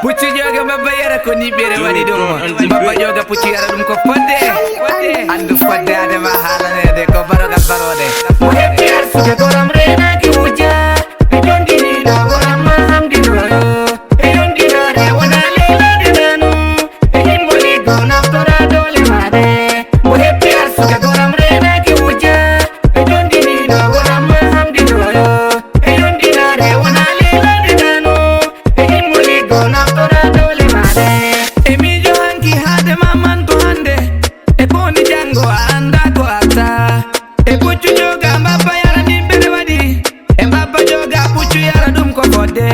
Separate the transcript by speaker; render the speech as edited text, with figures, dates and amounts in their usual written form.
Speaker 1: Pucci joga mbaba yara ko ni bere wadi dum mbaba joga pucci yara dum ko fodde andu fodde ade ma halane de ko barogal barode mo hebi ar suke goram rena ki wuja e jondi ni do goram ma hamdi do e jondi do re wona lela de nanu e himboli go naftora dole made mo hebi ar suke goram rena ki wuja e jondi ni do goram ma hamdi do e jondi do re wona lela de nanu e himboli go naftora dole made e mi johanki hade maman to hande e boni jango anda ko ata e puccu joga mbaba yara ni bere wadi e mbaba joga puccu yara dum ko fodde